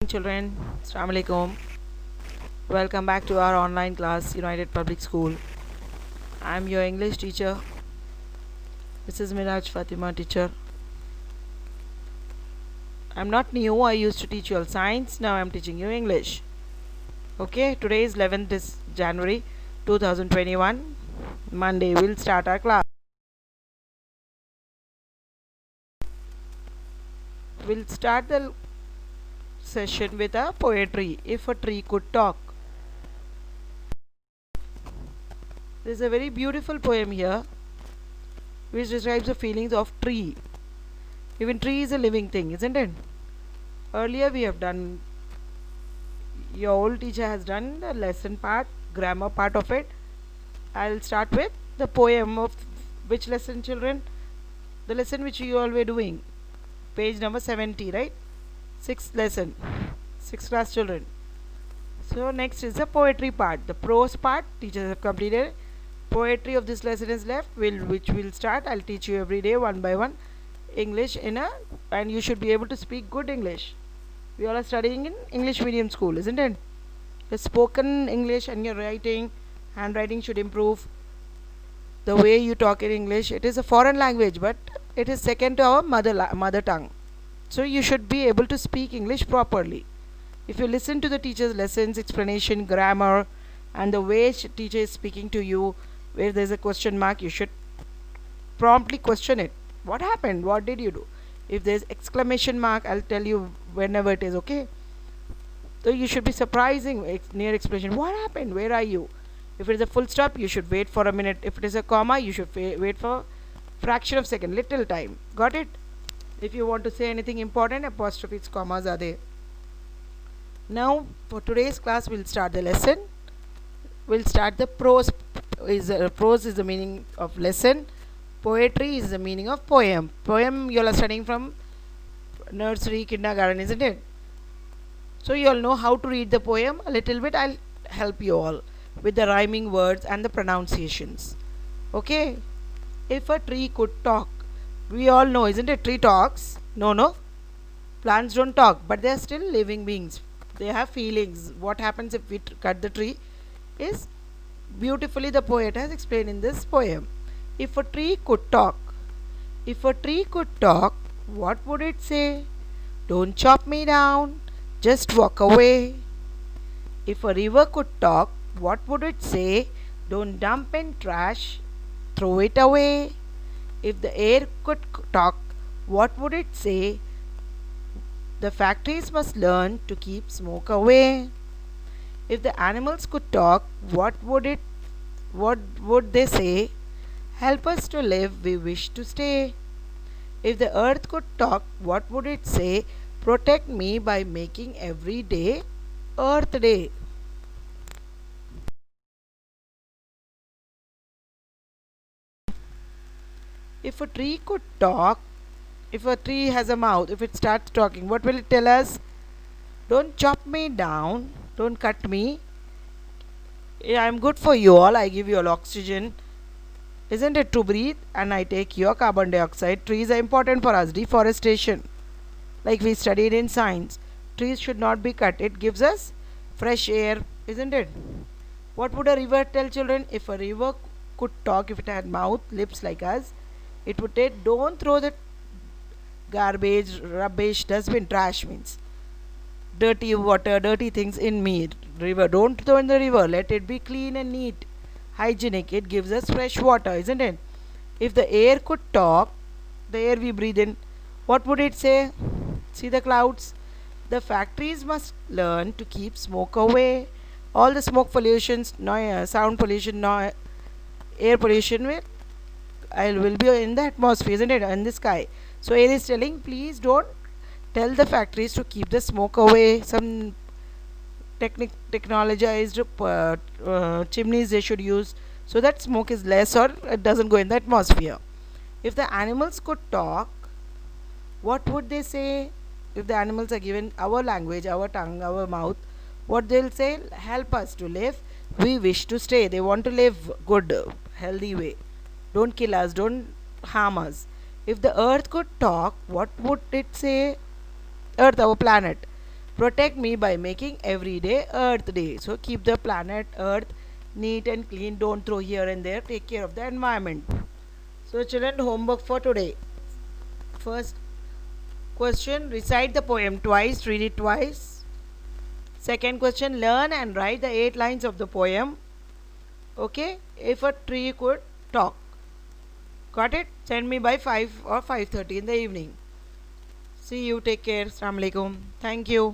Children, Assalamu alaikum. Welcome back to our online class, United Public School. I'm your English teacher, Mrs. Miraj Fatima teacher. I'm not new, I used to teach you all science, now I'm teaching you English. Okay, today is 11th January 2021, Monday. We'll start our class. We'll start the session with a poetry, If a Tree Could Talk. There's a very beautiful poem here which describes the feelings of tree. Even tree is a living thing, isn't it? Earlier we have done, your old teacher has done the lesson part, grammar part of it. I'll start with the poem of which lesson, children? The lesson which you all were doing. Page number 70, right? 6th lesson. 6th class children. So next is the poetry part. The prose part, teachers have completed. Poetry of this lesson is left, which will start. I'll teach you every day one by one English and you should be able to speak good English. We all are studying in English medium school, isn't it? The spoken English and your handwriting should improve. The way you talk in English, it is a foreign language, but it is second to our mother tongue. So you should be able to speak English properly. If you listen to the teacher's lessons, explanation, grammar, and the way teacher is speaking to you, where there's a question mark, you should promptly question it. What happened? What did you do? If there's exclamation mark, I'll tell you whenever it is, okay? So you should be surprising near explanation. What happened? Where are you? If it is a full stop, you should wait for a minute. If it is a comma, you should wait for fraction of second, little time. Got it? If you want to say anything important, apostrophes, commas are there. Now, for today's class, we'll start the lesson. We'll start the prose. Prose is the meaning of lesson. Poetry is the meaning of poem. Poem you all are studying from nursery, kindergarten, isn't it? So you all know how to read the poem a little bit. I'll help you all with the rhyming words and the pronunciations. Okay? If a tree could talk, we all know, isn't it? Tree talks. No. Plants don't talk, but they are still living beings. They have feelings. What happens if we cut the tree is beautifully the poet has explained in this poem. If a tree could talk, if a tree could talk, what would it say? Don't chop me down, just walk away. If a river could talk, what would it say? Don't dump in trash, throw it away. If the air could talk, what would it say? The factories must learn to keep smoke away. If the animals could talk, what would they say? Help us to live, we wish to stay. If the earth could talk, what would it say? Protect me by making every day Earth Day. If a tree could talk, if a tree has a mouth, if it starts talking, what will it tell us? Don't chop me down, don't cut me. I'm good for you all, I give you all oxygen, isn't it, to breathe, and I take your carbon dioxide. Trees are important for us. Deforestation, like we studied in science, trees should not be cut. It gives us fresh air, isn't it? What would a river tell, children? If a river could talk, if it had mouth, lips like us, it would say, don't throw the garbage, rubbish, dustbin. Trash means dirty water, dirty things in me. River, don't throw in the river, let it be clean and neat, hygienic. It gives us fresh water, isn't it? If the air could talk, the air we breathe in, what would it say? See the clouds? The factories must learn to keep smoke away. All the smoke pollutions, sound pollution, air pollution will be in the atmosphere, isn't it? In the sky. So air is telling, please don't tell the factories to keep the smoke away. Some technologized chimneys they should use, so that smoke is less or it doesn't go in the atmosphere. If the animals could talk, what would they say? If the animals are given our language, our tongue, our mouth, what they'll say? Help us to live, we wish to stay. They want to live good, healthy way. Don't kill us, don't harm us. If the earth could talk, what would it say? Earth, our planet, Protect me by making every day Earth Day. So keep the planet Earth neat and clean. Don't throw here and there. Take care of the environment. So children, homework for today. First question, recite the poem twice, read it twice. Second question, learn and write the 8 lines of the poem. Okay, if a tree could talk. Got it? Send me by 5 or 5:30 in the evening. See you, take care. Assalamu alaikum. Thank you.